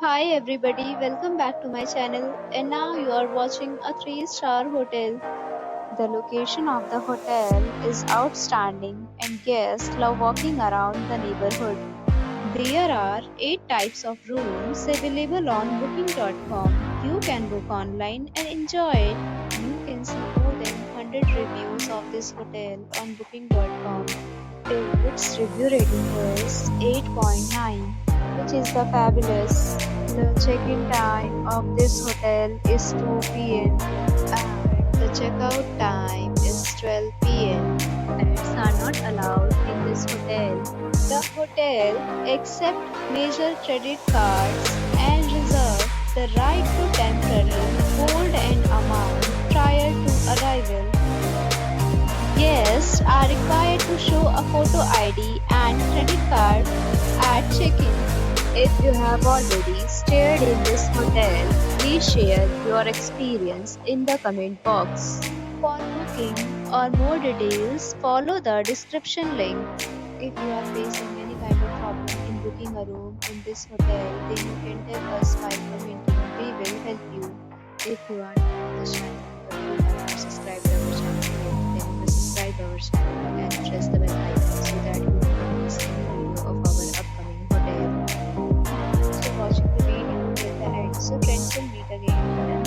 Hi everybody, welcome back to my channel and now you are watching a 3-star hotel. The location of the hotel is outstanding and guests love walking around the neighborhood. There are 8 types of rooms available on booking.com. You can book online and enjoy it. You can see more than 100 reviews of this hotel on booking.com. Its review rating is 8.9, which is the fabulous. The check-in time of this hotel is 2 p.m. and the checkout time is 12 p.m. Pets are not allowed in this hotel. The hotel accepts major credit cards and reserves the right to temporarily hold an amount prior to arrival. Guests are required to show a photo ID and credit card at check-in. If you have already stayed in this hotel, please share your experience in the comment box. For booking or more details, follow the description link. If you are facing any kind of problem in booking a room in this hotel, then you can tell us by commenting. We will help you. If you are new to this channel or you have not subscribed our channel yet, then you must subscribe our channel and press the bell icon so that you will not miss any video of our upcoming hotel. Thanks for watching the video till the end. So friends will meet again.